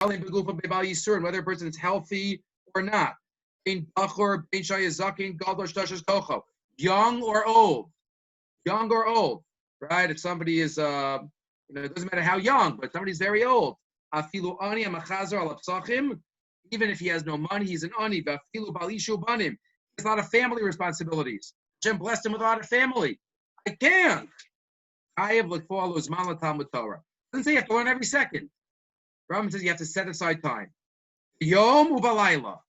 and whether a person is healthy or not. Young or old. Young or old, right? If somebody is, it doesn't matter how young, but somebody's very old. Even if he has no money, he's an ani. He has a lot of family responsibilities. Hashem blessed him with a lot of family. I can't. I have looked for all those Talmud Torah. Doesn't say you have to learn every second. Rambam says you have to set aside time. Yom u'balayla.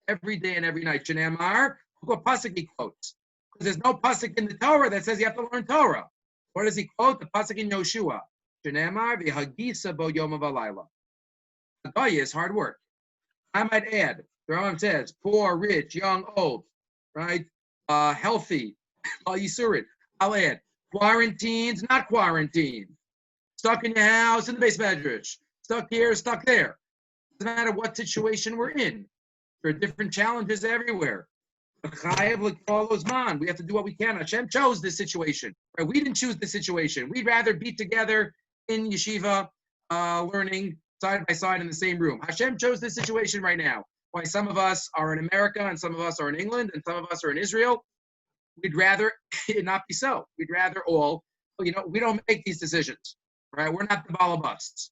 Every day and every night. Shenamar, look what pasuk he quotes. Because there's no pasuk in the Torah that says you have to learn Torah. What does he quote? The pasuk in Yoshua. Shenamar v'hagisa bo yom u'balayla. Hagaya is hard work. I might add, the Rambam says, poor, rich, young, old, right? Healthy, Yisurin. I'll add, quarantined, not quarantined. Stuck in your house, in the base medrash. Stuck here, stuck there. Doesn't matter what situation we're in. There are different challenges everywhere. We have to do what we can. Hashem chose this situation. Right? We didn't choose this situation. We'd rather be together in yeshiva, learning side by side in the same room. Hashem chose this situation right now. Why some of us are in America and some of us are in England and some of us are in Israel. We'd rather it not be so. We'd rather all, we don't make these decisions, right? We're not the balabasts.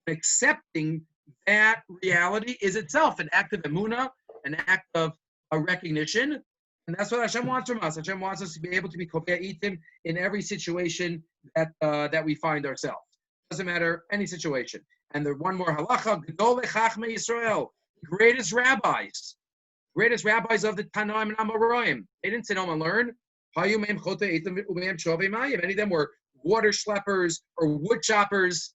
Accepting that reality is itself an act of emunah, an act of a recognition. And that's what Hashem wants from us. Hashem wants us to be able to be kope'itim in every situation that we find ourselves. Doesn't matter, any situation. And the one more halacha, Gedolei Chachmei Yisrael, greatest rabbis of the Tanaim and Amoraim. They didn't sit home and learn. Many of them were water schleppers or wood choppers.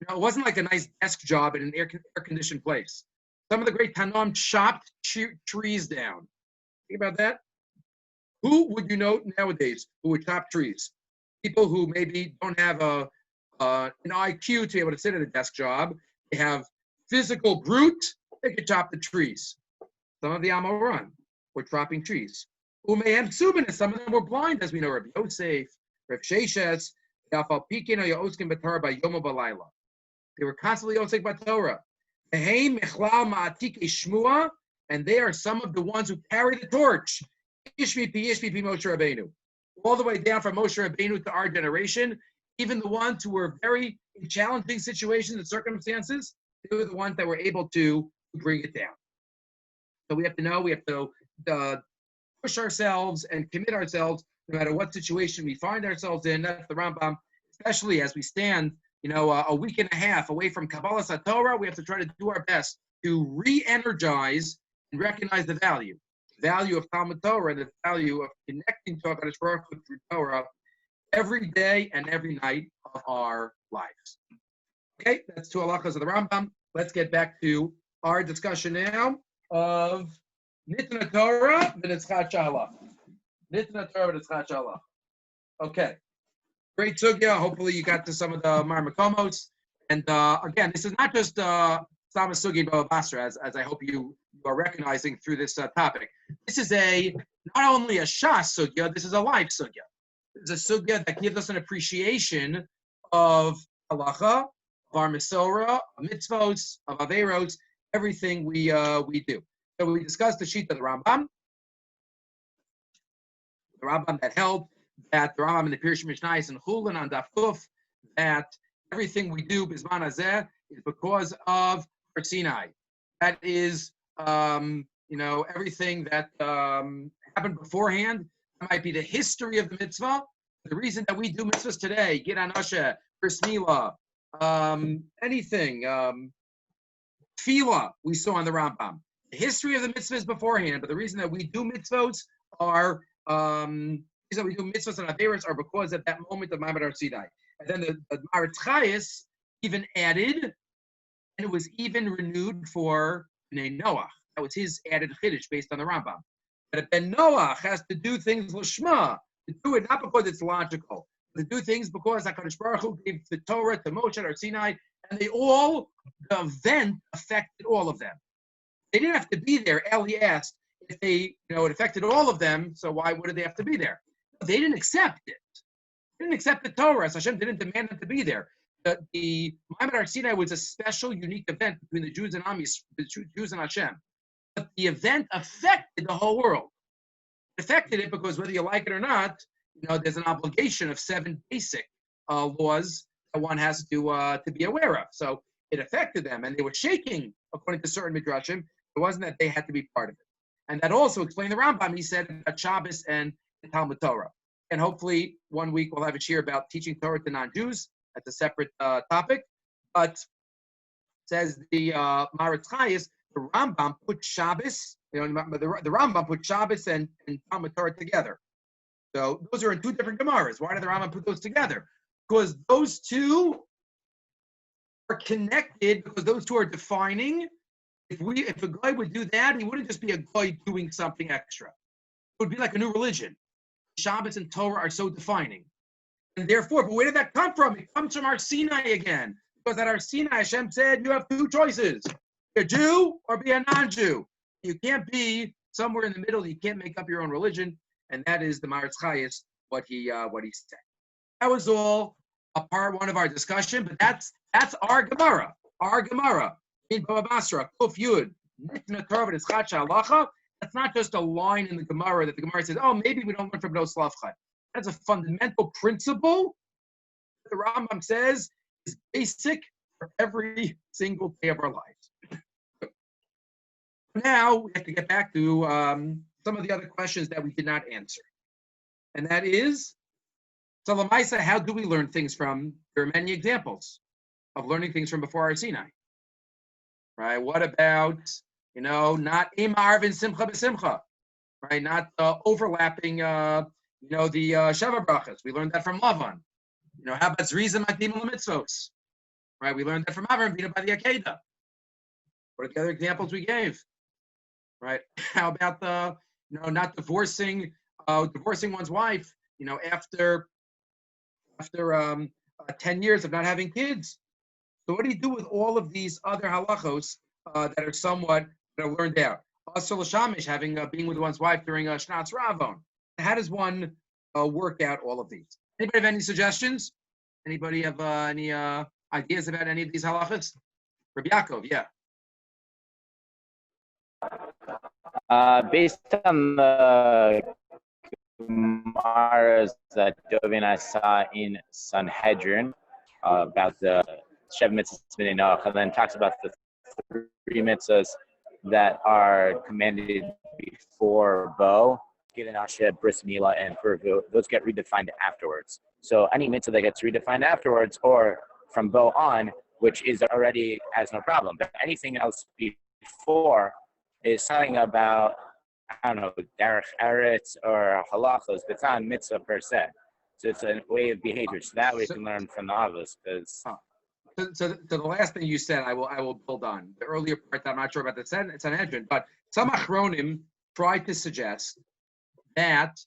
It wasn't like a nice desk job in an air-conditioned place. Some of the great Tanaim chopped trees down. Think about that. Who would you know nowadays who would chop trees? People who maybe don't have an IQ to be able to sit at a desk job. They have physical brute. They could chop the trees. Some of the Amoran were chopping trees. Umayim Subin, some of them were blind, as we know. Rabbi Yosef, Rav Sheshes, Yafal Pikin, or Yoskin Batorah by Yom Balayla. They were constantly Yosek Batorah. And they are some of the ones who carry the torch. Moshe Rabbeinu. All the way down from Moshe Rabbeinu to our generation, even the ones who were very in challenging situations and circumstances, they were the ones that were able to bring it down. So we have to know, we have to push ourselves and commit ourselves no matter what situation we find ourselves in. That's the Rambam, especially as we stand, a week and a half away from Kabbalas HaTorah. We have to try to do our best to re-energize and recognize the value of Talmud Torah and the value of connecting to HaKadosh Baruch Hu through Torah every day and every night of our lives. Okay, that's two halachas of the Rambam. Let's get back to our discussion now of ניתנה Torah ונתחדשה. ניתנה Torah ונתחדשה halacha. Okay, great sugya. Hopefully you got to some of the marmakomos. And again, this is not just Sama Sugi Baba Basra, as I hope you are recognizing through this topic. This is not only a Shas sugya, this is a life sugya. It's a sugya that gives us an appreciation of halacha, of our Mesorah, of mitzvos, of averos, everything we do. So we discussed the sheet of the Rambam that held that the Rambam in the Pirush Mishnayos and Chulin on Daf Kuf, that everything we do Bizman Hazeh is because of Har Sinai. That is, everything that happened beforehand. That might be the history of the mitzvah. The reason that we do mitzvahs today, Gid Anashe, Bris Milah, anything, Tefillah, we saw in the Rambam. The history of the mitzvahs beforehand, but the reason that we do mitzvahs are and averos are because at that moment of Ma'amad Har Sinai. And then the Maritz Chayes even added, and it was even renewed for Bnei Noach. That was his added chiddush based on the Rambam. But Ben Noach has to do things l'shma, to do it not because it's logical, but to do things because HaKadosh Baruch Hu gave the Torah to Moshe at Har Sinai, and the event affected all of them. They didn't have to be there. Eli asked if it affected all of them, so why would they have to be there? They didn't accept it. They didn't accept the Torah, so Hashem didn't demand them to be there. the Ma'amad Har Sinai was a special, unique event between the Jews and Jews and Hashem. But the event affected the whole world. It affected it because whether you like it or not, there's an obligation of 7 basic laws that one has to be aware of. So it affected them, and they were shaking according to certain midrashim. It wasn't that they had to be part of it, and that also explained the Rambam. He said about Shabbos and Talmud Torah, and hopefully one week we'll have a shir about teaching Torah to non-Jews. That's a separate topic, but says the Maritz Chayes, the Rambam put Shabbos. The Rambam put Shabbos and Talmud Torah together. So those are in 2 different Gemaras. Why did the Rambam put those together? Because those 2 are connected, because those 2 are defining. If a guy would do that, he wouldn't just be a guy doing something extra. It would be like a new religion. Shabbos and Torah are so defining. And therefore, but where did that come from? It comes from Har Sinai again. Because at Har Sinai, Hashem said, you have 2 choices. Be a Jew or be a non-Jew. You can't be somewhere in the middle. You can't make up your own religion. And that is the Maritz Chayes, what he said. That was all a part 1 of our discussion, but that's our Gemara. Our Gemara in Baba Basra, Kuf Yud, ניתנה, תורה, ונתחדשה, halacha. That's not just a line in the Gemara that the Gemara says, oh, maybe we don't learn from no Slavchai. That's a fundamental principle that the Rambam says is basic for every single day of our lives. Now we have to get back to some of the other questions that we did not answer. And that is, so Lamaisa, how do we learn things from? There are many examples of learning things from before Har Sinai. Right? What about, not Ema Arvin Simcha B'Simcha, right? Not overlapping, the Sheva Brachas. We learned that from Lavan. How about Zriza Makdim L'Mitzvos? Right? We learned that from Avram Vina by the Akedah. What are the other examples we gave? Right? How about the, not divorcing one's wife, after 10 years of not having kids. So what do you do with all of these other halachos that are learned out? Also, Shamish, being with one's wife during Shnatz Ravon. How does one work out all of these? Anybody have any suggestions? Anybody have any ideas about any of these halachos? Rabbi Yaakov, yeah. Based on the Gemaras that Dovi and I saw in Sanhedrin about the Shev Mitzvahs B'nai Noach, and then talks about the 3 mitzvahs that are commanded before Bo, Gilin Asher, Bris Milah, and Purvu, those get redefined afterwards. So any mitzvah that gets redefined afterwards or from Bo on, which is already has no problem. But anything else before is something about, I don't know, derech eretz or halachos, but it's not a mitzvah per se. So it's a way of behavior. So that we can learn from the Avos. So the last thing you said, I will build on. The earlier part, I'm not sure about the Sanhedrin, but some Achronim tried to suggest that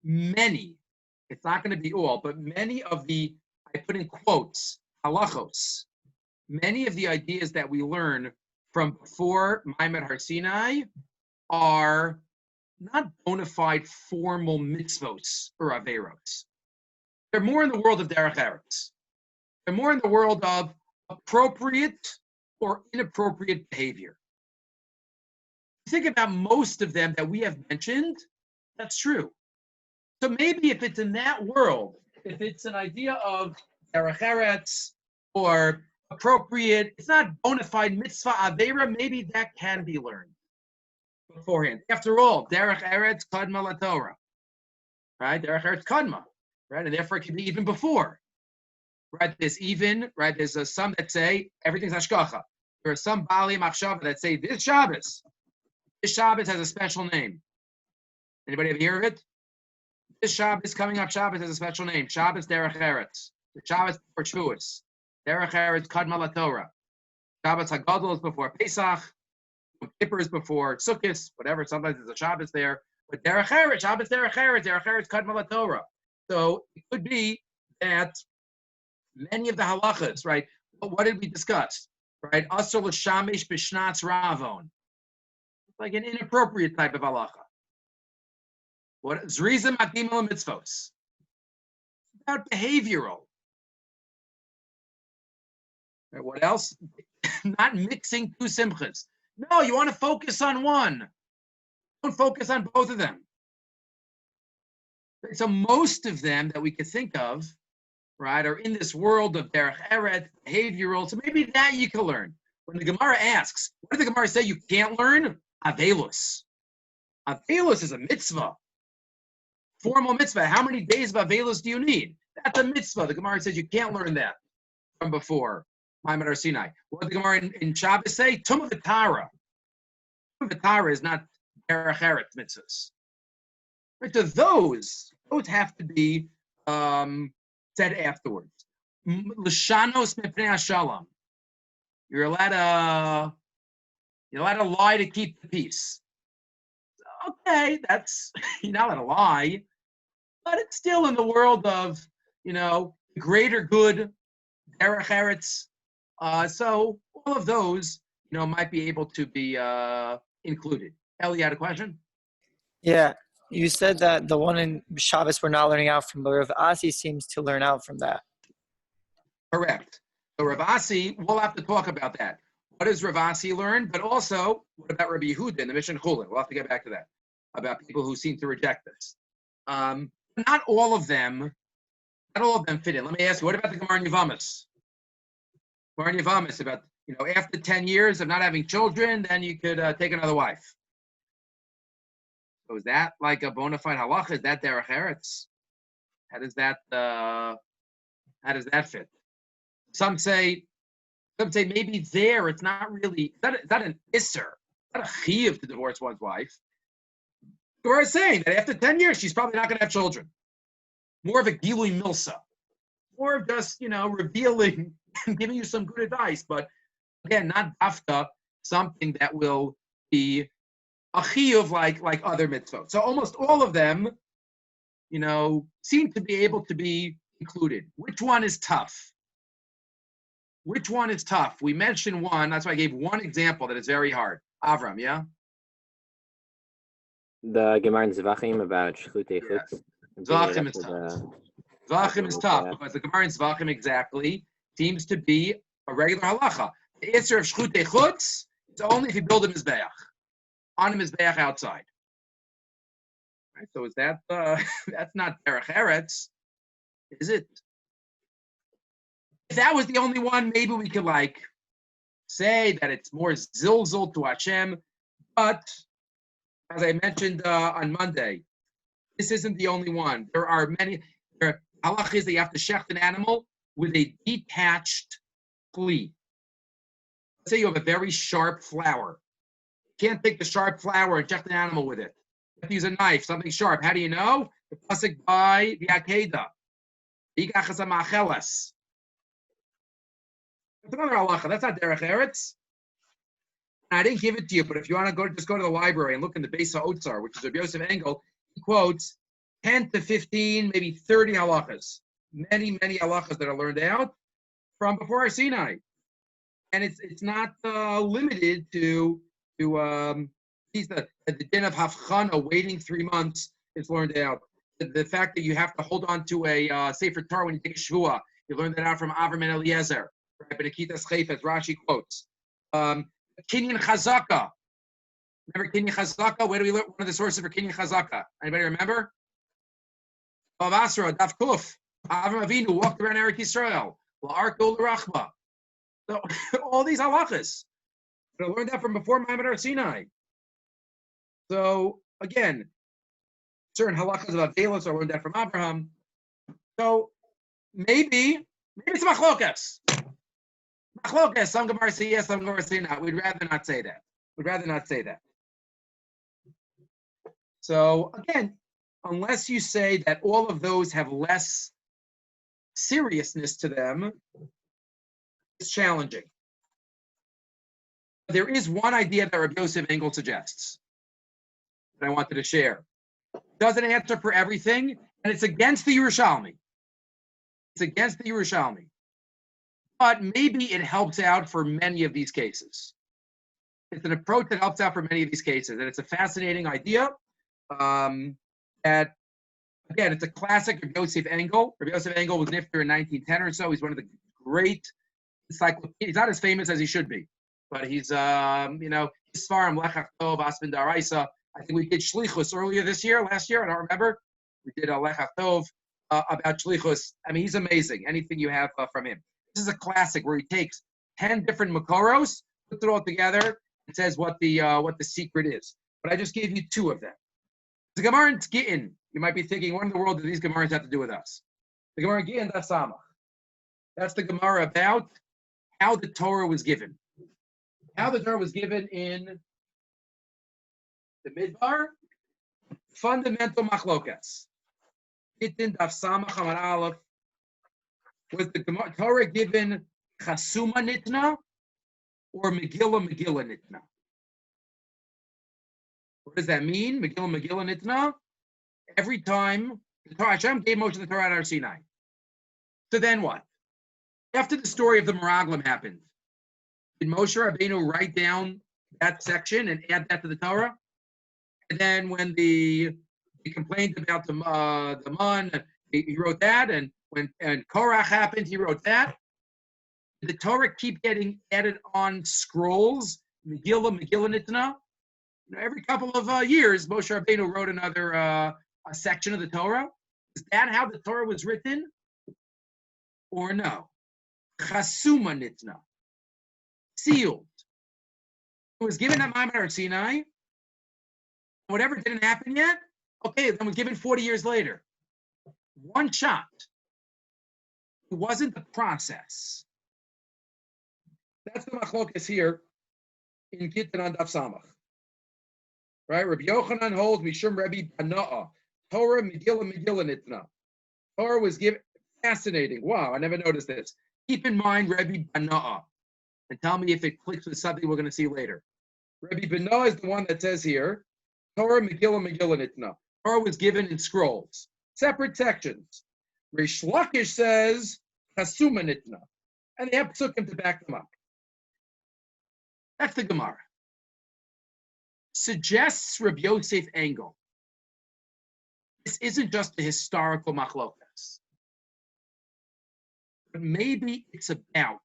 many, it's not going to be all, but many of the, I put in quotes, halachos, many of the ideas that we learn from before Ma'amad Har Sinai are not bona fide formal mitzvos or averos. They're more in the world of derech eretz. They're more in the world of appropriate or inappropriate behavior. Think about most of them that we have mentioned, that's true. So maybe if it's in that world, if it's an idea of derech eretz or appropriate, it's not bona fide mitzvah avera, maybe that can be learned beforehand. After all, derech eretz kadma la Torah, right? Derech eretz kadma, right? And therefore it can be even before, right? There's some that say everything's hashgacha. There are some bali machshava that say this Shabbos has a special name. Anybody ever hear of it? This Shabbos, coming up Shabbos, has a special name. Shabbos derech eretz. The Shabbos before Shavuos. Derech eretz kadma la Torah. Shabbos hagadol is before Pesach. Kippur is before Sukkot. Whatever. Sometimes there's a Shabbos there. But derech eretz, Shabbos derech eretz kadma la Torah. So it could be that many of the halachas, right? What did we discuss? Right? Asur l'shamish b'shnatz ravon. It's like an inappropriate type of halacha. What zrizim atimel mitzvos? About behavioral. Right, what else? Not mixing two simchas. No, you want to focus on one. Don't focus on both of them. So most of them that we could think of, right, are in this world of derech eretz, behavioral. So maybe that you can learn. When the Gemara asks, what did the Gemara say you can't learn? Avelus. Avelus is a mitzvah. Formal mitzvah. How many days of Avelus do you need? That's a mitzvah. The Gemara says you can't learn that from before. Ma'amad Har Sinai. What did the Gemara in Shabbos say? Tumah v'tara. Tumah v'tara is not derech eretz mitzvahs. Right, so those have to be said afterwards. L'shanos mipnei hashalom. You're allowed to lie to keep the peace. Okay, that's you're not allowed to lie, but it's still in the world of greater good, derech eretz. So all of those might be able to be included. Ellie, you had a question? Yeah, you said that the one in Shabbos we're not learning out from, but Rav Asi seems to learn out from that. Correct. So Rav Asi, we'll have to talk about that. What does Rav Asi learn? But also, what about Rabbi Yehuda in the Mishnah Chulin? We'll have to get back to that, about people who seem to reject this. Not all of them fit in. Let me ask you, what about the Gemara in Yevamos? Gemara in Yevamos about, after 10 years of not having children, then you could take another wife. So is that like a bona fide halacha? Is that derech eretz? How does that fit? Some say maybe there it's not really, it's not an isser, not a chiyuv to divorce one's wife. We're saying that after 10 years, she's probably not going to have children. More of a gilui milsa. More of just, revealing and giving you some good advice. But again, not dafka, something that will be a chiyuv like other mitzvot. So almost all of them, seem to be able to be included. Which one is tough? Which one is tough? We mentioned one. That's why I gave one example that is very hard. Avram, yeah? The Gemara in Zvachim about Shchutei Chutz. Zvachim is tough. Zvachim is tough because the Gemara in Zvachim exactly seems to be a regular halacha. The answer of Shchutei Chutz is only if you build a mizbeach. On a mizbeach outside. Right, so is that, that's not derech eretz, is it? If that was the only one, maybe we could say that it's more zilzul to Hashem. But as I mentioned on Monday, this isn't the only one. There are many. Halach is that you have to shecht an animal with a detached flea. Let's say you have a very sharp flower. You can't take the sharp flower and shecht an animal with it. You have to use a knife, something sharp. How do you know? The pasuk by the Akeda. That's another halacha. That's not derech eretz. I didn't give it to you, but if you want to just go to the library and look in the Beis HaOtzar, which is Rabbi Yosef Engel, he quotes 10 to 15, maybe 30 halachas. Many, many halachas that are learned out from before Har Sinai. And it's not limited to the din of Havchana, waiting 3 months, is learned out. The fact that you have to hold on to a Sefer Torah when you take a Shvuah, you learned that out from Avram and Eliezer. Benekitas Chayfetz, Rashi quotes. Kinyan Chazaka. Remember Kinyan Chazaka? Where do we learn one of the sources for Kinyan Chazaka? Anybody remember? Bava Basra, Daf Kuf. Avram Avinu walked around Eretz Yisrael. La'arko l'rachma. So all these halachas. I learned that from before Ma'amad Har Sinai. So again, certain halachas about Velos, I learned that from Abraham. So maybe it's machlokas. Machlokas, some Gemara say yes, some Gemara say no. We'd rather not say that. So again, unless you say that all of those have less seriousness to them, it's challenging. There is one idea that Rabbi Yosef Engel suggests that I wanted to share. Doesn't answer for everything, and it's against the Yerushalmi. But maybe it helps out for many of these cases. It's an approach that helps out for many of these cases, and it's a fascinating idea. That again, it's a classic of Yosef Engel. Rabbi Yosef Engel was nifter in 1910 or so. He's one of the great encyclopedia. He's not as famous as he should be, but he's, his Svarim, Lechach Tov, Aspen Daraisa. I think we did Shlichus last year, I don't remember. We did a Lechach Tov about Shlichus. I mean, he's amazing. Anything you have from him. This is a classic where he takes 10 different Makoros, puts it all together, and says what the secret is. But I just gave you 2 of them. The Gemara in Gittin, you might be thinking, what in the world do these Gemaras have to do with us? The Gemara in Gittin, that's Samach. That's the Gemara about how the Torah was given. How the Torah was given in the Midbar, fundamental machlokas. Gittin, Daf Samach, Amar Aleph. Was the Torah given Chasuma Nitna or Megillah Nitna? What does that mean? Megillah Nitna? Every time the Torah, Hashem gave Moshe the Torah at Har Sinai. So then what? After the story of the Meraglim happened, did Moshe Rabbeinu write down that section and add that to the Torah? And then when he complained about the man, he wrote that, and when Korach happened, he wrote that. Did the Torah keep getting added on scrolls? Megillah Nitna? Every couple of years, Moshe Rabbeinu wrote another a section of the Torah. Is that how the Torah was written? Or no? Chasuma Nitna. Sealed. It was given at Ma'amad Har Sinai. Whatever didn't happen yet, okay, then was given 40 years later. One shot. It wasn't the process. That's the machlokas here in Gittin on Daf Samach. Right? Rabbi Yochanan holds Mishum Rabbi Bana'a. Torah Megillah Nitna. Torah was given. Fascinating. Wow, I never noticed this. Keep in mind Rabbi Bana'a. And tell me if it clicks with something we're going to see later. Rabbi Bana'a is the one that says here, Torah Megillah Nitna. Torah was given in scrolls. Separate sections. Reish Lakish says, Chasuma Nitna. And they have psukim to back them up. That's the Gemara. Suggests Rabbi Yosef angle. This isn't just a historical machlokas. But maybe it's about,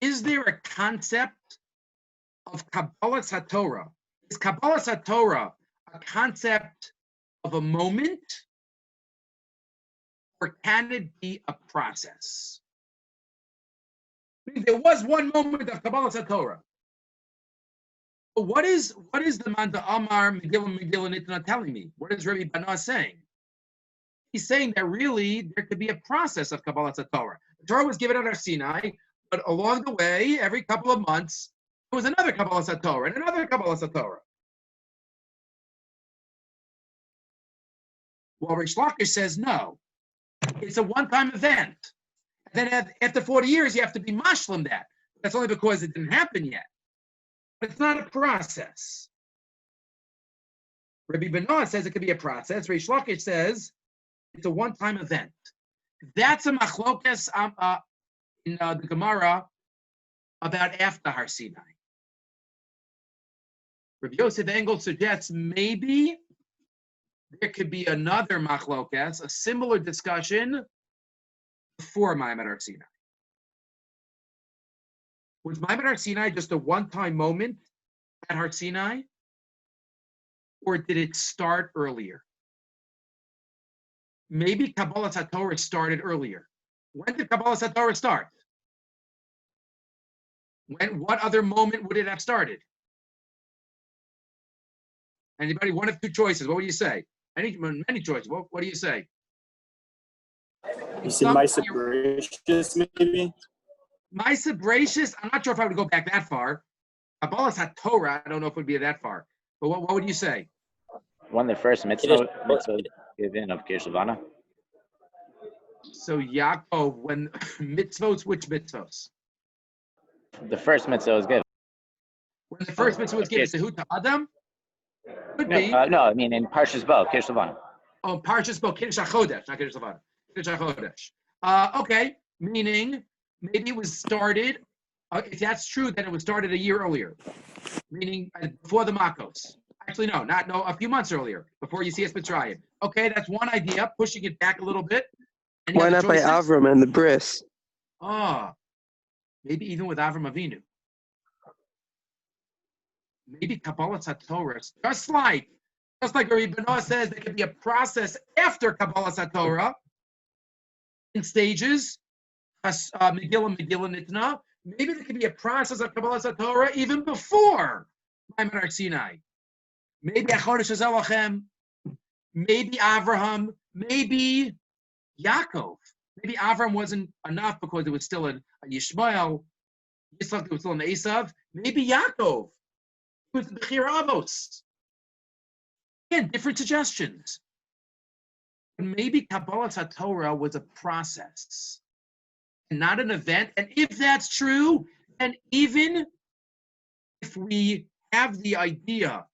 is there a concept of Kabbalas HaTorah? Is Kabbalas HaTorah a concept of a moment? Or can it be a process? There was one moment of Kabbalas HaTorah. But what is the Manda Amar Megillah Nitna telling me? What is Rabbi Bana saying? He's saying that really there could be a process of Kabbalas HaTorah. The Torah was given at Har Sinai, but along the way, every couple of months, there was another Kabbalas HaTorah and another Kabbalas HaTorah. Well, Reish Lakish says no. It's a one-time event. And then after 40 years, you have to be mashlim that. That's only because it didn't happen yet. But it's not a process. Rabbi Benoah says it could be a process. Reish Lakish says it's a one-time event. That's a machlokas in the Gemara about after Har Sinai. Rabbi Yosef Engel suggests maybe there could be another machlokas, a similar discussion before Ma'amad Har Sinai. Was Ma'amad Har Sinai just a one-time moment at Har Sinai? Or did it start earlier? Maybe Kabbalas HaTorah started earlier. When did Kabbalas HaTorah start? What other moment would it have started? Anybody? One of two choices. What would you say? Many choices. What do you say? You said Maisa Bereshis, maybe? Maisa Bereshis, I'm not sure if I would go back that far. Kabbalas HaTorah, I don't know if it would be that far. But what would you say? One of the first mitzvah given of Kiddush Levana. So Yaakov, when mitzvos, which mitzvos? The first mitzvah was given. When the first mitzvah was given to who? To Adam? Could be. No, I mean in Parshas Bo, Kiddush Levana. Oh, Parshas Bo, Kiddush HaChodesh, not Kiddush Levana. Kiddush HaChodesh. Okay, meaning maybe it was started, if that's true, then it was started a year earlier. Meaning before the Makos. Actually, no, a few months earlier, before Yetzias Mitzrayim. Okay, that's one idea, pushing it back a little bit. Why not by Avram and the Bris? Oh, maybe even with Avram Avinu. Maybe Kabbalas HaTorah, just like Rabbi Benoah says, there could be a process after Kabbalas HaTorah in stages, Megillah, Nichnah. Maybe there could be a process of Kabbalas HaTorah even before Maimon Har Sinai. Maybe Achodesh Elochem, maybe Avraham, maybe Yaakov. Maybe Avraham wasn't enough because it was still a Yishmael. Yitzchak, it was still an Esav. Maybe Yaakov with the Bechir Avos. Again, different suggestions. Maybe Kabbalas HaTorah was a process and not an event. And if that's true, and even if we have the idea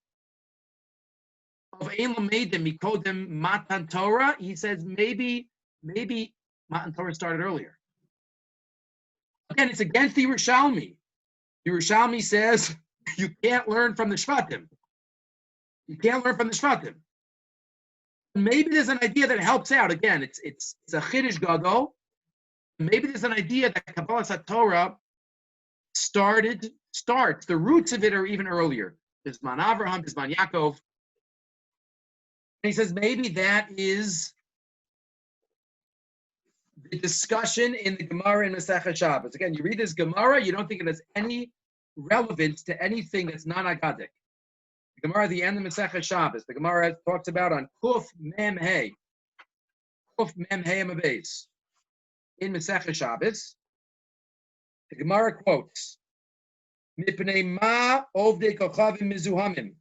of Ein Lamedim Mikodem Matan Torah, he says maybe Matan Torah started earlier. Again, it's against the Yerushalmi. The Yerushalmi says you can't learn from the Shvatim. You can't learn from the Shvatim. Maybe there's an idea that helps out. Again, it's a Chiddush Gadol. Maybe there's an idea that Kabbalas HaTorah starts. The roots of it are even earlier. Bisman Avraham, Bisman Yaakov. And he says maybe that is the discussion in the Gemara in Masechet Shabbos. Again, you read this Gemara, you don't think it has any relevance to anything that's non-Agadic. The Gemara at the end of Masechet Shabbos, the Gemara talks about on Kuf Mem Hey. Kuf Mem Hey Amabes. In Masechet Shabbos, the Gemara quotes, Mipnei ma ovdei kochavim mizuhamim.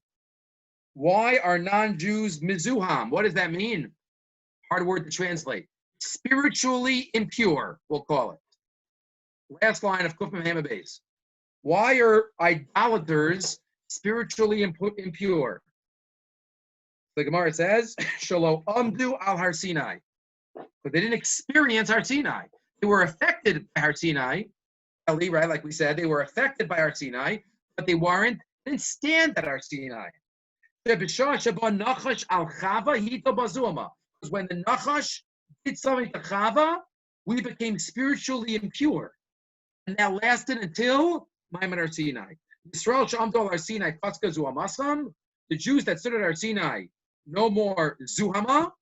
Why are non-Jews mizuham? What does that mean? Hard word to translate. Spiritually impure, we'll call it. Last line of Kuf Mem Hey Amabes. Why are idolaters spiritually impure? The Gemara says, Shalo amdu al Har Sinai. But they didn't experience Har Sinai. They were affected by Har Sinai, right? Like we said, they were affected by Har Sinai, but they didn't stand at Har Sinai. Because when the Nachash did something to Chava, we became spiritually impure. And that lasted until Maimon Har Sinai. The Jews that stood at Har Sinai, no more Zuhama.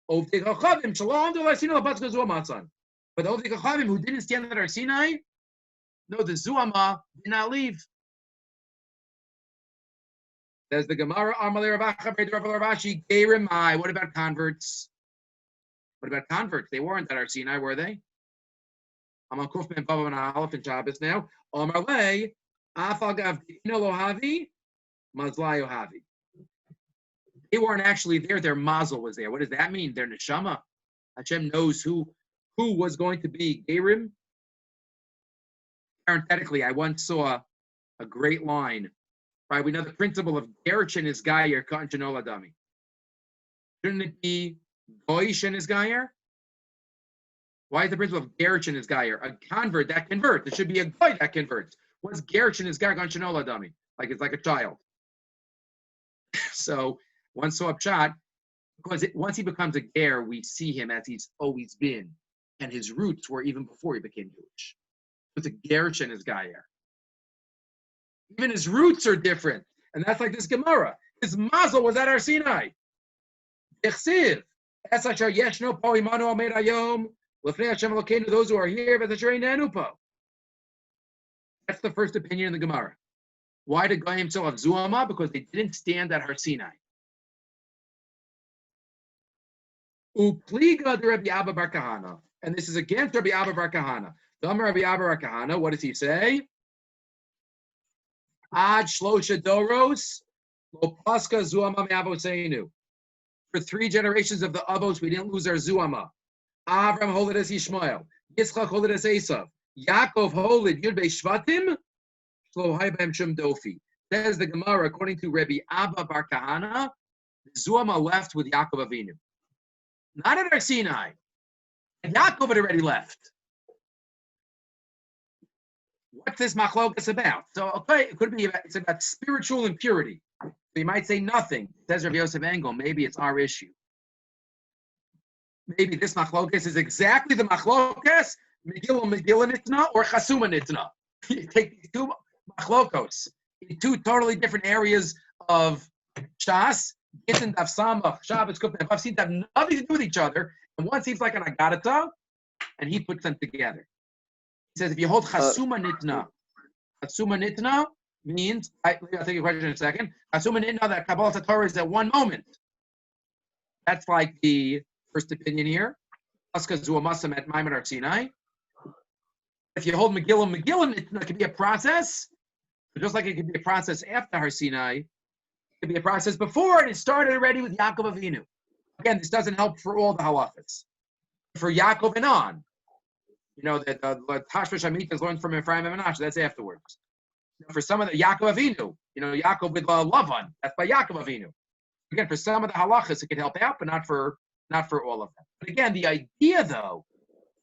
But the Ovdei Chachamim who didn't stand at Har Sinai, no, the Zuhama did not leave. Says the Gemara, what about converts? What about converts? They weren't at Har Sinai, were they? I'm on Kuf Mem Vav and Aleph in Shabbos now. Omarlei, Afagav Dino Lohavi, Mazlayo Havi. They weren't actually there. Their mazel was there. What does that mean? Their neshama. Hashem knows who was going to be Gerim. Parenthetically, I once saw a great line. Right, we know the principle of Gerich and his Gayer, Katan Shenola Dami. Shouldn't it be Goish and his Gayer? Why is the principle of Gerich and his Gayer? A convert that converts. It should be a Goy that converts. What's Gerich and his Gayer, Katan Shenola Dami? Like it's like a child. So one saw a pshat, because once he becomes a ger, we see him as he's always been, and his roots were even before he became Jewish. It's a gersh and his gayer. Even his roots are different, and that's like this Gemara. His mazel was at Har Sinai. Those who are here, that's the first opinion in the Gemara. Why did Goyim still have Zuhama? Because they didn't stand at Har Sinai. Upliga de Rabbi Abba Bar Kahana. And this is against Rabbi Abba Bar Kahana. Rabbi Abba Bar Kahana, what does he say? Ad Shlosha Doros, Lo Paska Zuhama Me'avoseinu. For 3 generations of the Avos, we didn't lose our Zuhama. Avram holed as Yishmael. Yitzchak holed as Esav. Yaakov holed Yud Bei Shvatim. Says the Gemara, according to Rabbi Abba Bar Kahana, Zuhama left with Yaakov Avinu. Not at Har Sinai. And Yaakov had already left. What's this machlokas about? So, okay, it could be it's about spiritual impurity. So you might say nothing. Says Rabbi Yosef Engel, maybe it's our issue. Maybe this machlokas is exactly the machlokas Megillah Nitna or Chasuma Nitna. You take these two machlokos in two totally different areas of Shas, Gittin, Daf Samach, Shabbos, Kuf, and Vav seem to have nothing to do with each other, and one seems like an Agadata, and he puts them together. He says if you hold Chasuma Nitna means, I'll take your question in a second, Chasuma Nitna, that Kabbalah Torah is at one moment. That's like the first opinion here. Aska Zuamasam at Maimon Har Sinai. If you hold Megillah Nitna could be a process, but just like it could be a process after Har Sinai, it could be a process before, and it started already with Yaakov Avinu. Again, this doesn't help for all the halachas. For Yaakov and on, the Tashmish Amit is learned from Ephraim and Menashe. That's afterwards. For some of the Yaakov Avinu, Yaakov with Lavan, that's by Yaakov Avinu. Again, for some of the halachas, it could help out, but not for all of them. But again, the idea, though,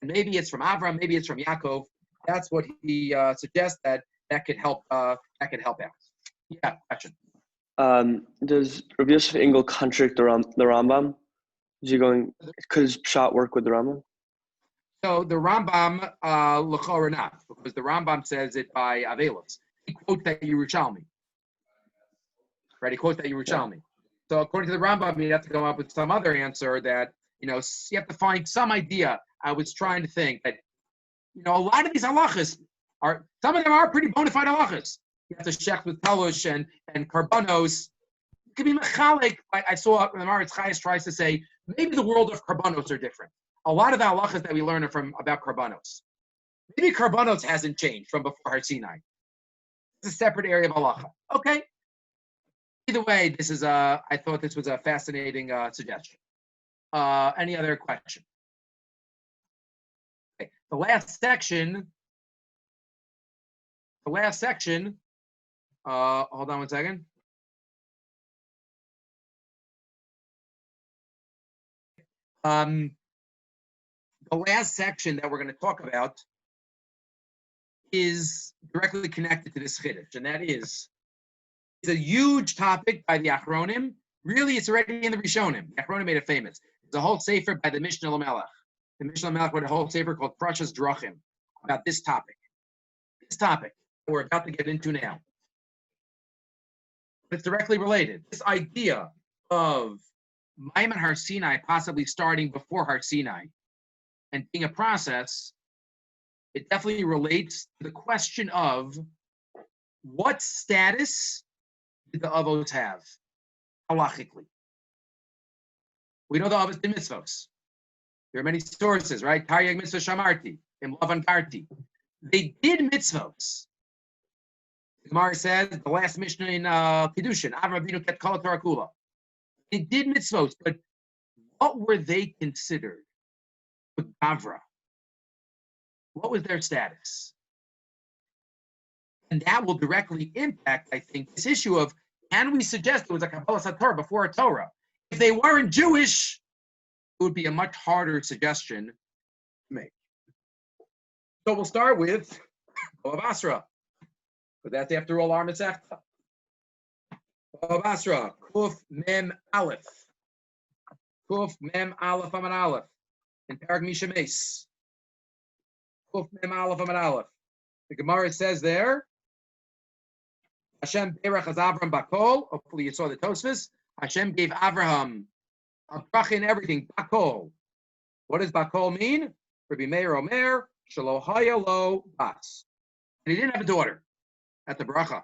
and maybe it's from Avram, maybe it's from Yaakov. That's what he suggests that could help. That could help out. Yeah, question. Does Rabbi Yosef Engel contradict the Rambam? Is he going? Could his pshat work with the Rambam? So the Rambam, l'chor not, because the Rambam says it by Avelos. He quotes that Yerushalmi. Right? He quotes that Yerushalmi. So according to the Rambam, you have to come up with some other answer that you have to find some idea. I was trying to think that a lot of these halachas some of them are pretty bona fide halachas. You have to check with Pelush and Karbanos. It could be mechalik. I saw the Maritz Chayes tries to say maybe the world of Karbanos are different. A lot of the halachas that we learn are about Karbanos. Maybe Karbanos hasn't changed from before Har Sinai. It's a separate area of halacha. Okay. Either way, I thought this was a fascinating suggestion. Any other question? Okay. The last section. Hold on one second. The last section that we're going to talk about is directly connected to this chiddush, and that is it's a huge topic by the Achronim. Really, it's already in the Rishonim. The Achronim made it famous. It's a whole sefer by the Mishnah Lamelech. The Mishnah Lamelech wrote a whole sefer called Prashas Drachim about this topic. This topic we're about to get into now. It's directly related. This idea of Maimon Har Sinai possibly starting before Har Sinai and being a process, it definitely relates to the question of what status did the Avos have halachically. We know the Avos did mitzvos. There are many sources, right? Taryag mitzvah shamarti, im lavan karti. They did mitzvos. The Gemara says, the last Mishnah in Kiddushin, Avram Avinu ket kol Torah kula. They did mitzvos, but what were they considered? Gavra. What was their status? And that will directly impact, I think, this issue of, can we suggest it was a Kabbalah Torah before a Torah? If they weren't Jewish, it would be a much harder suggestion to make. So we'll start with Bava Basra, but that's after all our Masechta. Bava Basra, Kuf Mem Aleph. Kuf Mem Aleph Amad Aleph. In Parag Mishames. Kuf Mem Aleph Amad Aleph. The Gemara says there, Hashem Berach as Avram Bakol. Hopefully you saw the Tosfos. Hashem gave Avraham a bracha in everything. Bakol. What does Bakol mean? Rabbi Meir Omer, Shelo Haya Lo Bas. And he didn't have a daughter. That's the bracha.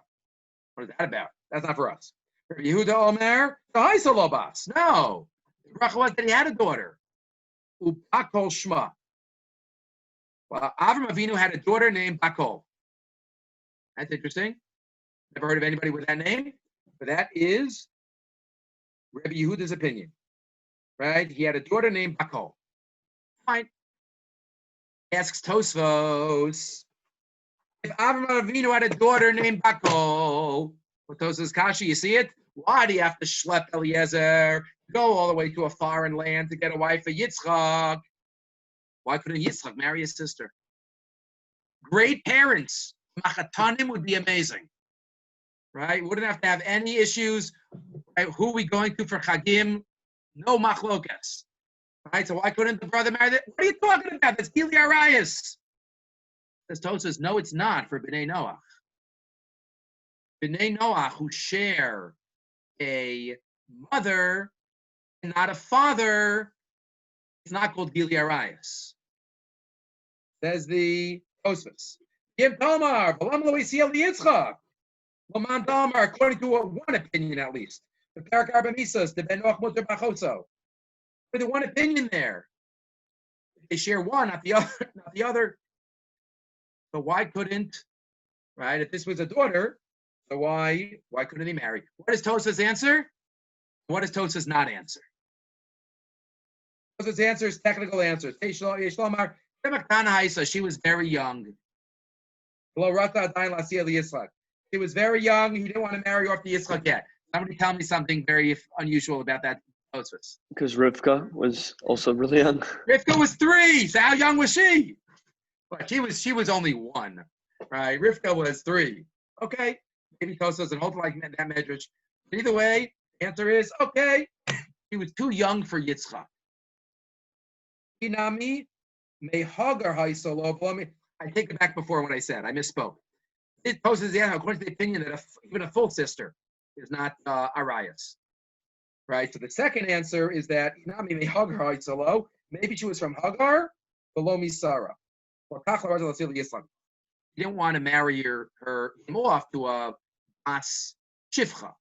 What is that about? That's not for us. Rabbi Yehuda Omer, Shahai Lo Bas. No. The bracha was that he had a daughter. Bakol Shma. Well, Avram Avinu had a daughter named Bakol. That's interesting. Never heard of anybody with that name, but that is Rabbi Yehuda's opinion, right? He had a daughter named Bakol. Fine. Asks Tosfos, if Avram Avinu had a daughter named Bakol, well, Tosfos Kashi, you see it? Why do you have to schlep Eliezer, go all the way to a foreign land to get a wife for Yitzchak? Why couldn't Yitzchak marry his sister? Great parents. Machatanim would be amazing. Right? Wouldn't have to have any issues. Right? Who are we going to for Chagim? No machlokas. Right? So why couldn't the brother marry that? What are you talking about? That's Gili Arayas. Says Tosfos, no, it's not for B'nai Noach. B'nai Noach who share a mother and not a father, it's not called Gili Arayas. Says the Tosfos. Give Tamar, Balam lo Yisiel Yitzchak. Laman Tamar, according to one opinion at least. The Parak Arba Misas, the Ben Noach Mutter Bachoso. For the one opinion there. They share one, not the other, not the other. So why couldn't, right? If this was a daughter, so why couldn't he marry? What does Tosfos answer? What does Tosfos not answer? Tosfos answers technical answers. She was very young. She was very young. He didn't want to marry off the Yitzchak yet. Somebody tell me something very unusual about that Tosfos. Because Rivka was also really young. Rivka was 3. So how young was she? But she was only 1, right? Rivka was 3. Okay, maybe Tosfos and hold like that medrash. Either way, the answer is okay. He was too young for Yitzchak. Inami may hagar haisolo. I take it back before what I said. I misspoke. It poses the according to the opinion that even a full sister is not Arayas. Right? So the second answer is that Inami may hagar haisolo. Maybe she was from Hagar, below Misara. He didn't want to marry him off to a As Shifcha.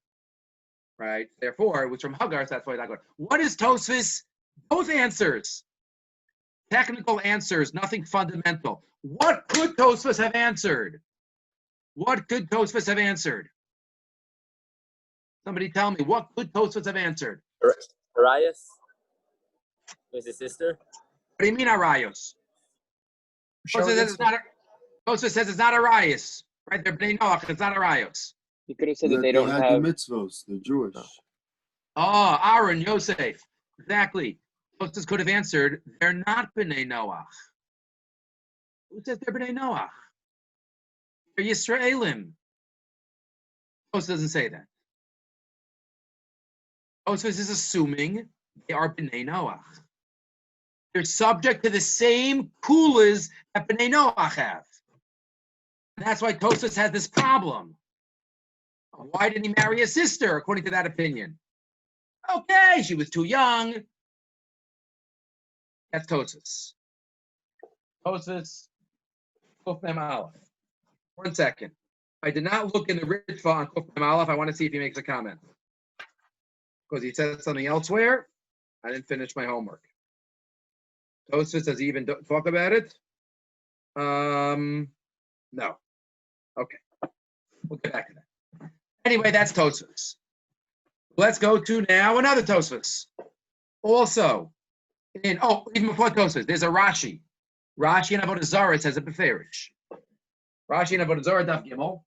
Right? Therefore, it was from Hagar, so that's why that goes. What is Tosfos? Both answers. Technical answers, nothing fundamental. What could Tosfos have answered? What could Tosfos have answered? Somebody tell me, what could Tosfos have answered? Arias was his sister. What do you mean Arayos? Tosfos says it's not Arayos. Right? They're Bnei Noach, it's not Arayos. You could have said that they don't had have the mitzvos. They're Jewish. Oh, Aaron, Yosef. Exactly. Tosfos could have answered, they're not Bnei Noach. Who says they're Bnei Noach? They're Yisraelim. Tosfos doesn't say that. Tosfos is assuming they are Bnei Noach. They're subject to the same kulas that Bnei Noach have. And that's why Tosfos has this problem. Why didn't he marry a sister, according to that opinion? Okay, she was too young. That's Tosfos. Tosfos, Kuf Mem Aleph. 1 second. I did not look in the Ritva on Kuf Mem Aleph. I want to see if he makes a comment. Because he said something elsewhere. I didn't finish my homework. Tosfos, does he even talk about it? No. Okay. We'll get back to that. Anyway, that's Tosfos. Let's go to now another Tosfos. Also, even before Tosfos, there's a Rashi. Rashi in Avodah Zarah, it says a Beferish. Rashi in Avodah Zarah, Daf Gimel.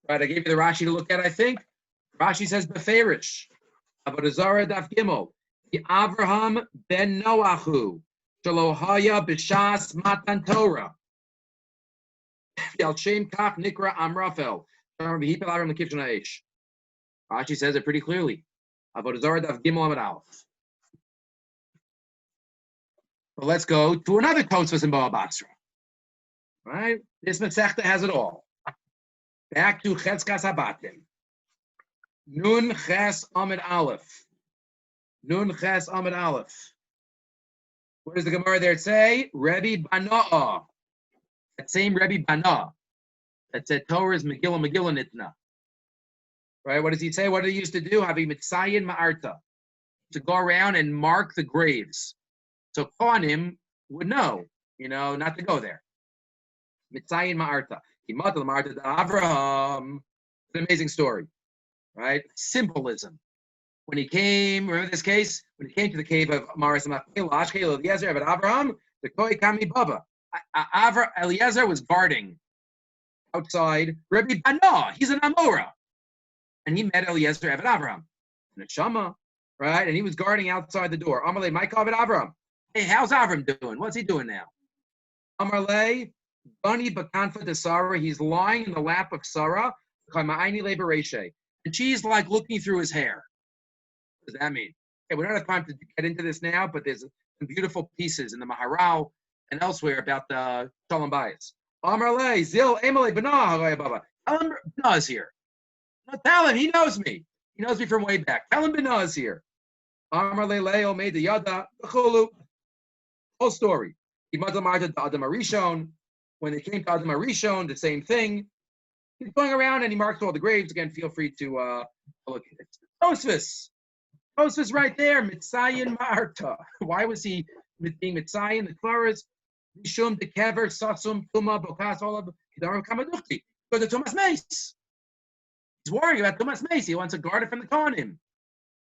Right, I gave you the Rashi to look at, I think. Rashi says Beferish. Avodah Zarah, Daf Gimel. The Avraham ben Noachu. Shalohaya b'shas matan Torah. Rashi says it pretty clearly. Avodah Zarah Daf Gimel Amud Aleph. But let's go to another Tosfos in Bava Basra. Right? This Masechta has it all. Back to Cheskas Habatim. Nun Ches Amud Aleph. Nun Ches Amud Aleph. What does the Gemara there say? Rebbe Bana'ah. That same Rebbe Bana that said Torah is Megillah Nicna. Right? What does he say? What did he used to do? Having Mitzayin Ma'arta. To go around and mark the graves. So Kohanim would know, not to go there. Mitzayin Ma'arta. Himatel Ma'arta Avraham. It's an amazing story. Right? Symbolism. When he came, remember this case? When he came to the cave of Maris and Ashkel of Yezer of Avraham, the Koi Kami Baba. Eliezer was guarding outside Rebbe Bana. He's an Amora. And he met Eliezer Eved Avraham. Neshama, right? And he was guarding outside the door. Amalei, Michael Eved Avraham. Hey, how's Avram doing? What's he doing now? Amalei, Bani Bakanfa de Sarah. He's lying in the lap of Sarah. And she's like looking through his hair. What does that mean? Okay, we don't have time to get into this now, but there's some beautiful pieces in the Maharal and elsewhere about the Shalom Bayis. Amar le zil emele b'nah baba. Tell him B'nah is here. No, tell him, he knows me. He knows me from way back. Tell him B'nah is here. Amar le leo made the yada b'chulu. Whole story. Adam Arishon. When they came to Adam Arishon, the same thing. He's going around and he marks all the graves. Again, feel free to look at it. Tosfos right there. Mitzayin Marta. Why was he being Mitzayin? The Klaras. Mishum de Kever Sasum Tuma Bokas Olav Kidarim Kamaduchti. Because the Tumas Mace. He's worrying about Tumas Mace. He wants to guard it from the Kohanim.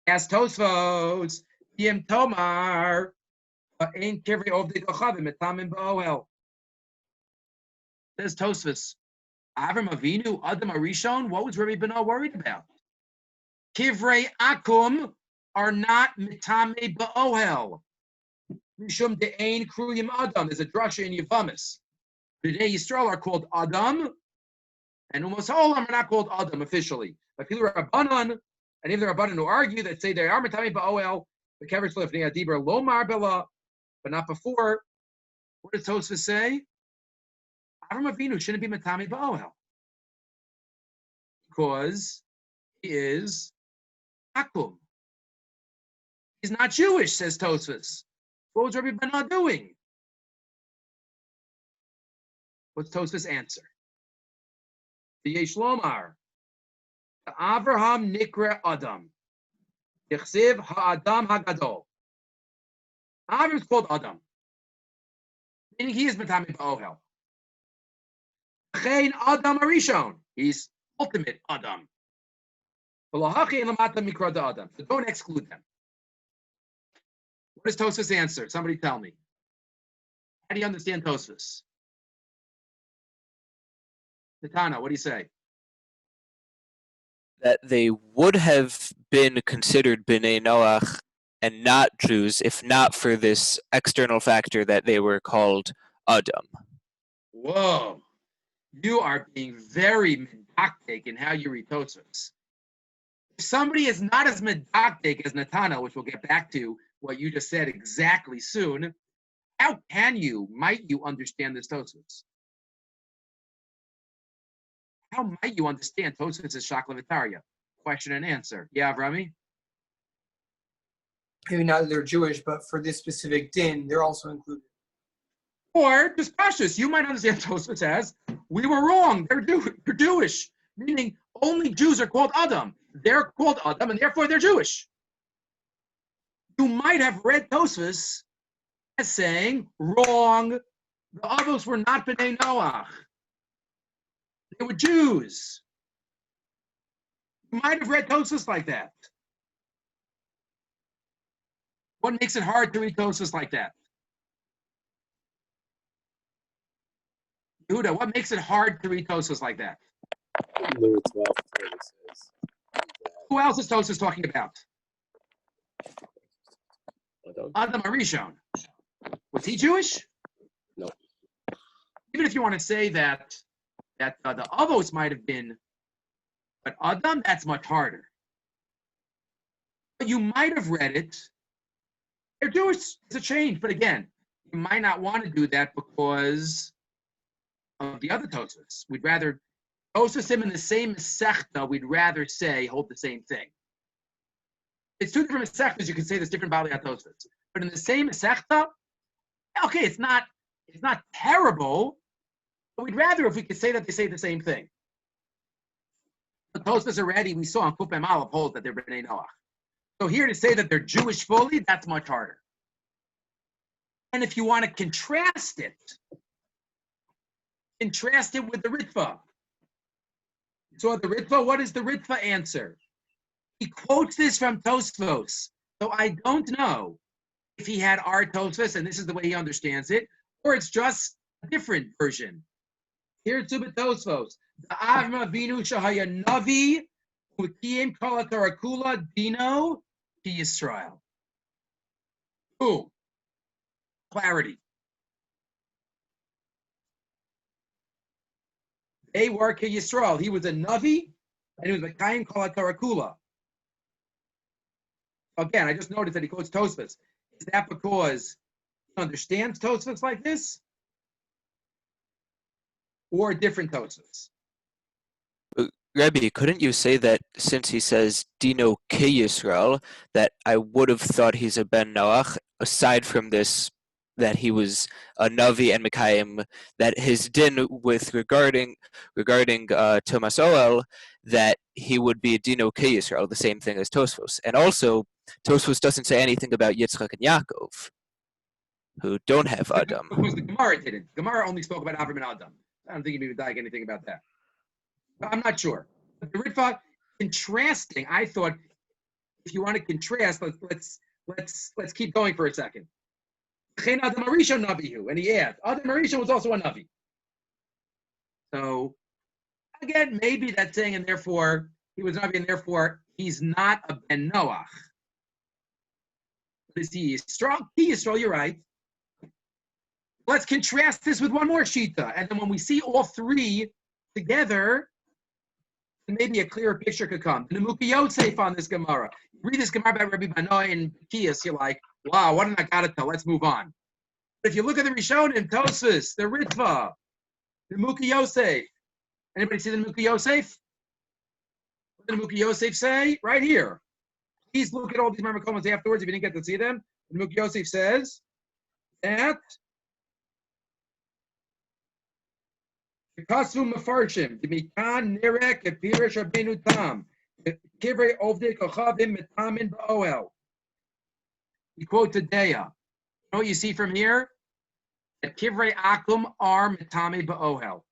Ask Tosfos. Yim Tomar. Ain't Kivri of the Kochavim Metamim Ba'oel. Says Tosfos. Avram Avinu, Adam Arishon, what was Rabbi B'nah worried about? Kivrei Akum are not mitame ba'ohel. Mishum de'ein kruyim Adam. There's a drasha in Yevamis. B'nai Yisrael are called Adam, and almost all of them are not called Adam officially. But people are Rabbanan, and even the Rabbanan who argue that say they are mitame ba'ohel, the Kever Shlifnei Adibur lo marbela, but not before. What does Tosfos say? Avram Avinu shouldn't be Matami Ba'ohel because he is Akum. He's not Jewish, says Tosfos. What was Rabbi B'nah doing? What's Tosfos' answer? The Yeish Lomar. The Avraham Nikra Adam. Yechsiv Ha'adam Hagadol. Avram is called Adam. Meaning he is Matami Ba'ohel. Adam Arishon. He's ultimate Adam. So don't exclude them. What does Tosfos answer? Somebody tell me. How do you understand Tosfos? ניתנה, what do you say? That they would have been considered B'nai Noach and not Jews if not for this external factor that they were called Adam. Whoa. You are being very medactic in how you read Tosfos. If somebody is not as medactic as ניתנה, which we'll get back to what you just said exactly soon, how might you understand this Tosfos? How might you understand Tosfos' Shakla Vitaria? Question and answer. Yeah, Avrami? Maybe not that they're Jewish, but for this specific din, they're also included. Or just cautious. You might understand Tosfos as, we were wrong. They're Jewish, meaning only Jews are called Adam. They're called Adam, and therefore they're Jewish. You might have read Tosfos as saying, wrong. The Avos were not B'nai Noach. They were Jews. You might have read Tosfos like that. What makes it hard to read Tosfos like that? Yehuda, what makes it hard to read Tosfos like that? Louis 12 says. Who else is Tosfos talking about? Adam Arishon. Was he Jewish? No. Even if you want to say that the Avos might have been, but Adam, that's much harder. But you might have read it. They're Jewish. It's a change, but again, you might not want to do that because of the other Tosfos. We'd rather Tosfos him in the same Masechta. We'd rather say hold the same thing. It's two different Masechtas. You can say there's different Baalei Tosfos, but in the same Masechta, okay, it's not terrible. But we'd rather if we could say that they say the same thing. The Tosfos already we saw on Kupem Aleph holds that they're B'nai Noach. So here to say that they're Jewish fully, that's much harder. And if you want to contrast it with the Ritva. So the Ritva, what is the Ritva answer? He quotes this from Tosfos. So I don't know if he had our Tosfos, and this is the way he understands it, or it's just a different version. Here to Tosfos. The Avram Avinu Shahaya Navi Ukiyim Kala Tarakula Dino to Yisrael. Boom. Clarity. They were Ki Yisrael. He was a Navi, and he was a Kaim Kala Tarakula. Again, I just noticed that he quotes Tosfos. Is that because he understands Tosfos like this? Or different Tosfos? Rebbe, couldn't you say that since he says Dino K Yisrael, that I would have thought he's a Ben Noach, aside from this, that he was a Navi and Mekayim, that his din with regarding Thomas Oel, that he would be a Dino K Yisrael, the same thing as Tosfos. And also, Tosfos doesn't say anything about Yitzchak and Yaakov, who don't have Adam. Because the Gemara didn't. Gemara only spoke about Avram and Adam. I don't think he would anything about that. I'm not sure. The Ritva contrasting. I thought if you want to contrast, let's keep going for a second. And he adds, Adam Arisha was also a Navi. So again, maybe that's saying, and therefore he was Navi, and therefore he's not a Ben Noach. But is he Yisrael? He Yisrael, you're right. Let's contrast this with one more Shita, and then when we see all three together, maybe a clearer picture could come. The Nemuka Yosef on this Gemara. You read this Gemara about Rabbi Banoi and Kias, you're like, wow, what an Agadata, let's move on. But if you look at the Rishonim, Tosfos, the Ritva, the Nemuka Yosef. Anybody see the Nemuka Yosef? What did the Nemuka Yosef say? Right here. Please look at all these Memra comments afterwards if you didn't get to see them. The Nemuka Yosef says that Kasvu Mefarshim, Dimikan Nirek, Epirish Rabbeinu Tam, Kivrei Ovdei Kochavim Metamin Ba'oel. He quoted Deya. You know what you see from here? That Kivrei Akum are Metame Ba'oel.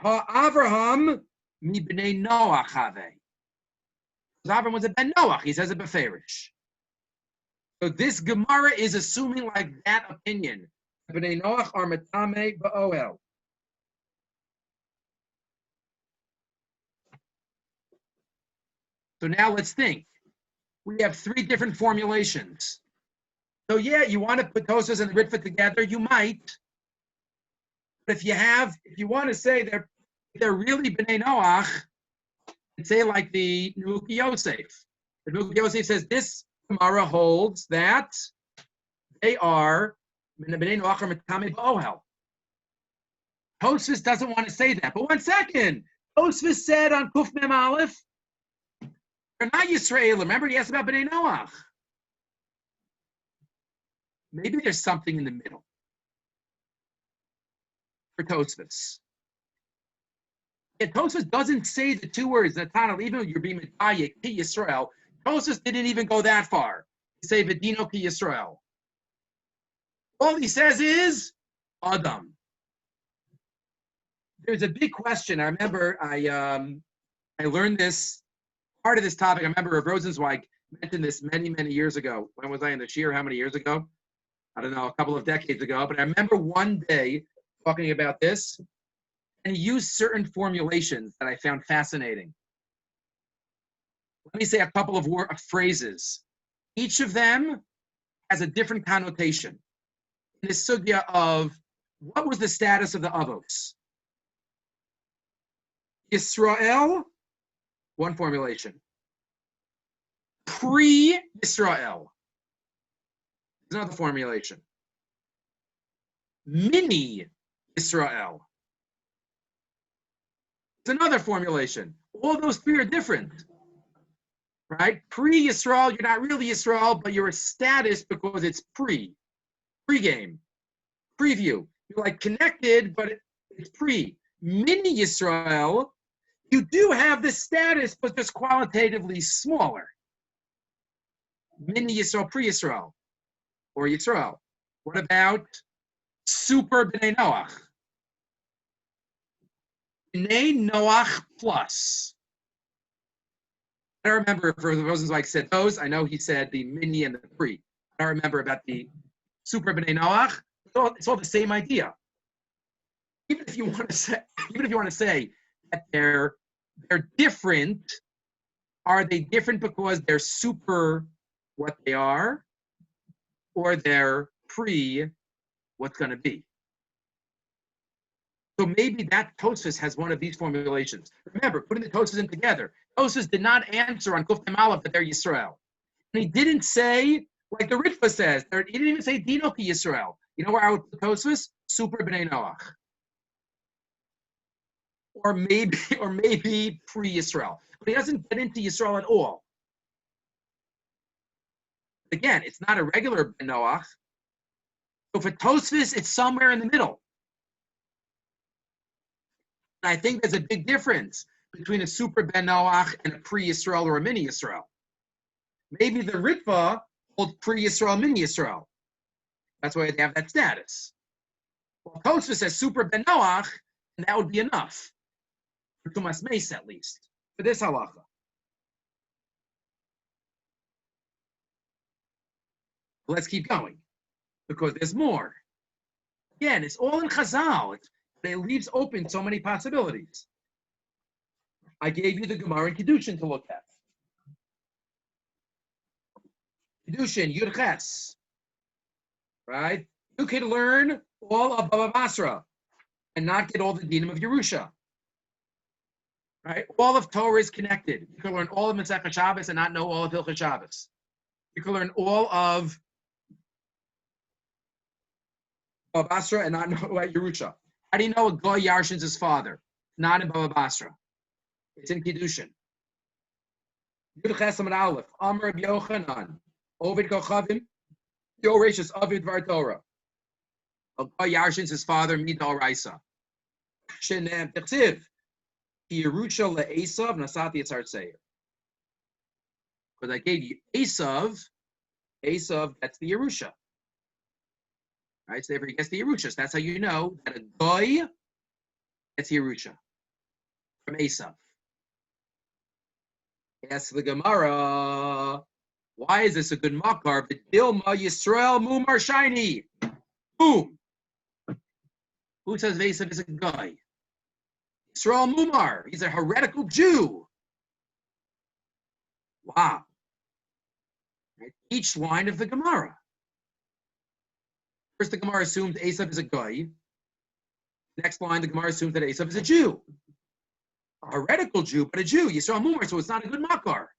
Avraham mi b'nei Noach have. Avraham was a ben Noach. He says it beferish. So this Gemara is assuming like that opinion. B'nei Noach are Metame Ba'oel. So now let's think. We have three different formulations. So yeah, you want to put Tosfos and the Ritva together, you might. But if you want to say they're really B'nai Noach, say like the Nemuka Yosef. The Nemuka Yosef says this Gemara holds that they are B'nai Noach or Metame B'ohel. Tosfos doesn't want to say that. But 1 second. Tosfos said on Kuf Mem Aleph, they're not Yisrael. Remember, he asked about B'nai Noach. Maybe there's something in the middle for Tosfos. Yeah, Tosfos doesn't say the two words, ניתנה, even though you're being Medayik, Ki Yisrael. Tosfos didn't even go that far to say V'dino Ki Yisrael. All he says is Adam. There's a big question. I remember I learned this. Part of this topic, I remember Rabbi Rosner mentioned this many, many years ago. When was I in the Shir? How many years ago? I don't know, a couple of decades ago. But I remember one day talking about this, and he used certain formulations that I found fascinating. Let me say a couple of phrases. Each of them has a different connotation. In the sugya of what was the status of the Avos? Yisrael, one formulation. Pre-Israel. Another formulation. Mini-Israel. It's another formulation. All those three are different. Right? Pre-Yisrael, you're not really Yisrael, but you're a status because it's pre-game, preview. You're like connected, but it's pre. Mini-Yisrael, you do have the status, but just qualitatively smaller. Mini-Yisrael, pre-Yisrael, or Yisrael. What about super B'nai Noach? B'nai Noach plus. I don't remember if Rosenzweig said those. I know he said the mini and the pre. I don't remember about the super B'nai Noach. It's all the same idea. Even if you want to say that they're different, are they different because they're super what they are, or they're pre what's going to be? So maybe that Tosfos has one of these formulations. Remember, putting the Tosfos in together. Tosfos did not answer on Kuf Mem Aleph that they're Yisrael. And he didn't say Like the Ritva says, he didn't even say Dino ki Yisrael. You know where I would put Tosfos? Super B'nai Noach. Or maybe pre-Yisrael. But he doesn't get into Yisrael at all. Again, it's not a regular Ben Noach. So for Tosfos, it's somewhere in the middle. And I think there's a big difference between a super Ben Noach and a pre-Yisrael or a mini Yisrael. Maybe the Ritva holds pre-Yisrael, mini Yisrael. That's why they have that status. Well, Tosfos says super Ben Noach, and that would be enough. For Tumas Meis, at least, for this halacha. Let's keep going, because there's more. Again, it's all in Chazal. It leaves open so many possibilities. I gave you the Gemara in Kedushin to look at. Kedushin, Yud Ches. Right? You can learn all of Baba Basra and not get all the dinim of Yerusha. Right? All of Torah is connected. You can learn all of Masechet Shabbos and not know all of Hilchot Shabbos. You can learn all of Baba Basra and not know about Yerusha. How do you know a Goy Yarshins his father? Not in Baba Basra. It's in Kiddushin. Yud Ches Amud Aleph. Amar Reb Yochanan. Ovid Kochavim. Yoreshus Avid Var Torah. A Goy Yarshins his father. Midal Raisa. Shenem Tichsiv. Yerusha le'esav nasati etzar seir. Because I gave you Esav, that's the Yerusha. Right, so therefore he gets the Yerusha. So that's how you know that a Goy gets Yerusha from Esav. Ask the Gemara, why is this a good makar? But Dilma Yisrael Mumar Shiny. Boom. Who says Esav is a Goy? Yisrael Mumar, he's a heretical Jew. Wow. Right? Each line of the Gemara. First, the Gemara assumed Esav is a guy. Next line, the Gemara assumes that Esav is a Jew. A heretical Jew, but a Jew. Yisrael Mumar, so it's not a good makar.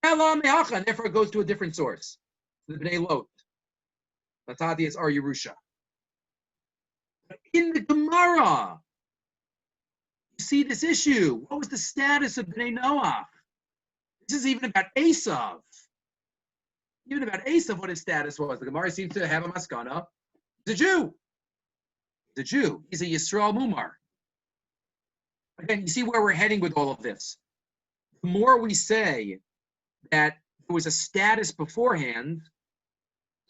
And therefore it goes to a different source. The Bnei Lot. Latadias are Yerusha. But in the Gemara, see this issue. What was the status of Bnei Noach? This is even about Esav. Even about Esav, what his status was. The Gemara seems to have a maskana. He's a Jew. He's a Jew. He's a Yisrael Mumar. Again, you see where we're heading with all of this. The more we say that there was a status beforehand,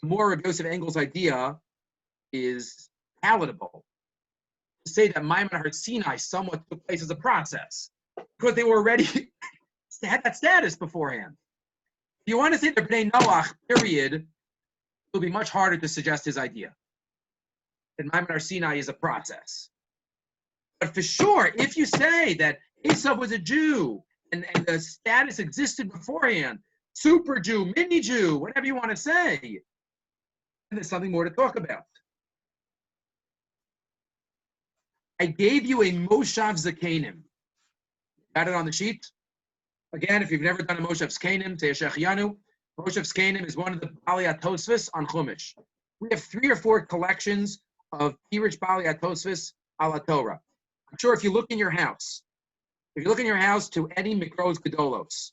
the more Rabbi Yosef Engel's idea is palatable. Say that Maimon Har Sinai somewhat took place as a process because they were already had that status beforehand. If you want to say the Bnei Noach, period, it will be much harder to suggest his idea. That Maimon Har Sinai is a process. But for sure, if you say that Esav was a Jew and the status existed beforehand, super Jew, mini Jew, whatever you want to say, then there's something more to talk about. I gave you a Moshav Zakenim. Got it on the sheet? Again, if you've never done a Moshav Zakenim, say a Shechianu. Moshav Zakenim is one of the Bali Atosfos on Chumash. We have 3 or 4 collections of Pirush Bali Atosfos ala Torah. I'm sure if you look in your house, to any Mikros Gedolos,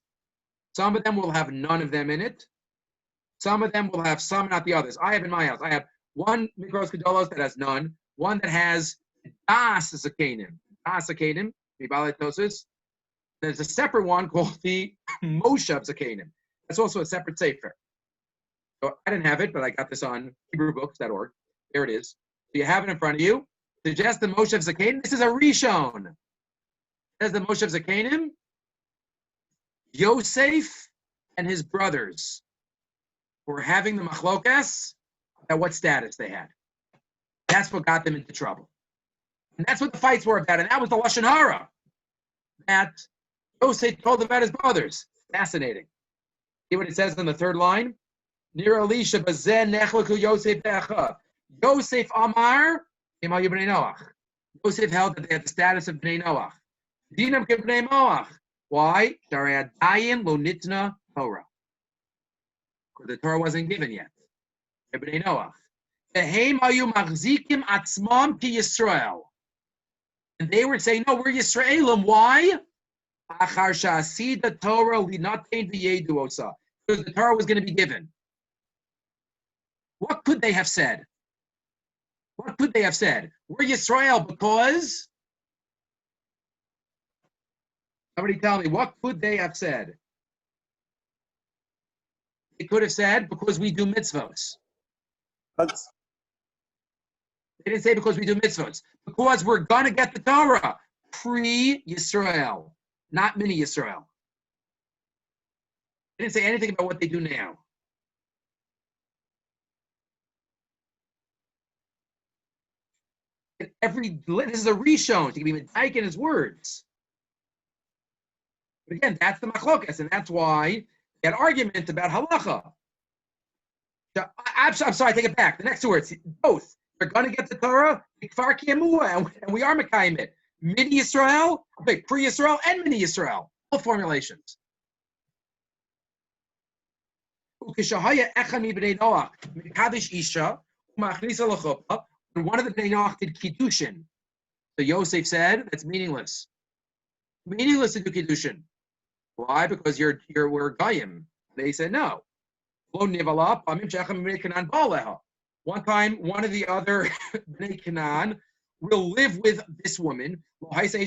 some of them will have none of them in it. Some of them will have some, not the others. I have in my house, I have one Mikros Gedolos that has none, one that has Das Zakenim. Das Zakenim, Bali Atosfos. There's a separate one called the Moshav Zakenim. That's also a separate sefer. So I didn't have it, but I got this on HebrewBooks.org. There it is. So you have it in front of you. Suggest the Moshav Zakenim. This is a Rishon. Says the Moshav Zakenim. Yosef and his brothers were having the machlokas at what status they had. That's what got them into trouble. And that's what the fights were about. And that was the Lashon Hara that Yosef told about his brothers. Fascinating. See what it says on the 3rd line? Nir Elisha bazen nechlaku Yosef be'achav. Yosef Amar Ema Bnei Noach. Yosef held that they had the status of Bnei Noach. Dinam ke Bnei Noach. Why? Shari Adayin lo ניתנה Torah. because the Torah wasn't given yet. B'nai Noach. Ve'hem hayu machzikim atzmam ki Yisrael. And they were saying, no, we're Yisraelim. Why? Achar sha'asida Torah linatein v'yedu osa. Because the Torah was going to be given. What could they have said? What could they have said? We're Yisrael because... Somebody tell me, what could they have said? They could have said, because we do mitzvahs. They didn't say because we do mitzvahs. Because we're going to get the Torah. Pre-Yisrael, not mini-Yisrael. They didn't say anything about what they do now. This is a reshon. He can be medayik in his words. But again, that's the machlokas, and that's why that argument about halacha. I'm sorry, I take it back. The next two words, both. We're going to get the Torah, and we are Mekayim it. Mini Yisrael, pre Yisrael, and mini Yisrael. All formulations. When one of the Bnei Noach did Kiddushin, so Yosef said, that's meaningless. Meaningless to do Kiddushin. Why? Because we're Goyim. They said no. One time, one of the other Bnei Canaan will live with this woman. Yosef said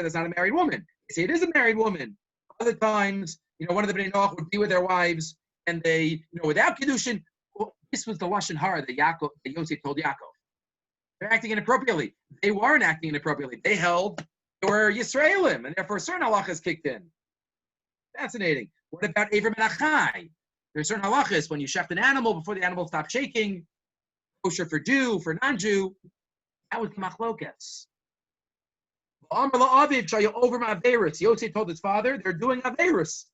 it's not a married woman. They say it is a married woman. Other times, one of the Bnei Noach would be with their wives, and they, without Kiddushin, this was the Lashon Hara that Yosef told Yaakov. They're acting inappropriately. They weren't acting inappropriately. They held they were Yisraelim, and therefore certain halachas kicked in. Fascinating. What about Avram and Achai? There are certain halachas when you shecht an animal before the animal stops shaking, kosher for Jew, for non-Jew. That was the machlokas. Yosef told his father, they're doing Averis.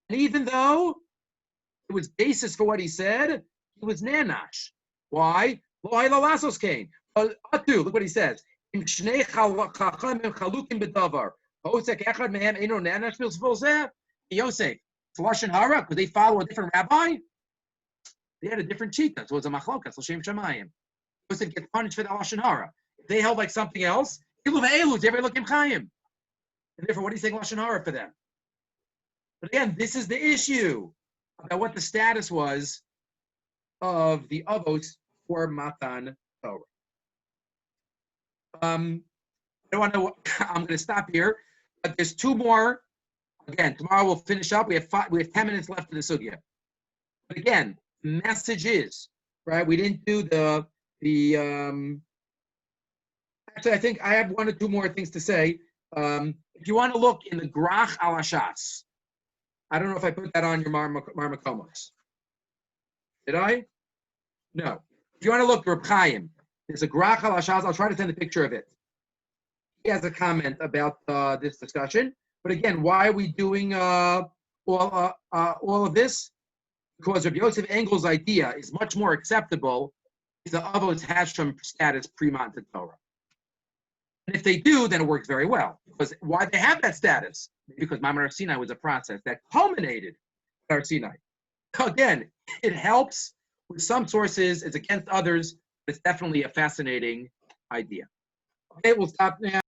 And even though it was basis for what he said, he was nanash. Why? Look what he says. Yosef, it's Lashon Hara because they follow a different rabbi. They had a different cheetah, so it was a machlokas l'shem shamayim. Yosef gets punished for the Lashon Hara. If they held like something else, and therefore, what do you say Lashon Hara for them? But again, this is the issue about what the status was of the avos for Matan Torah. I don't want to. I'm going to stop here, but there's two more. Again, tomorrow we'll finish up. We have 10 minutes left in the sugya. But again, the message is right. We didn't do the. Actually, I think I have one or two more things to say. If you want to look in the Grach al Hashas, I don't know if I put that on your Marmakomos. Did I? No. If you want to look, Reb Chaim, there's a Grach al Hashas. I'll try to send a picture of it. He has a comment about this discussion. But again, why are we doing all of this? Because Rabbi Yosef Engel's idea is much more acceptable if the avos has some status pre-Matan Torah. And if they do, then it works very well. Because why they have that status? Because Mamar Sinai was a process that culminated at Har Sinai. Again, it helps with some sources, it's against others, but it's definitely a fascinating idea. Okay, we'll stop now.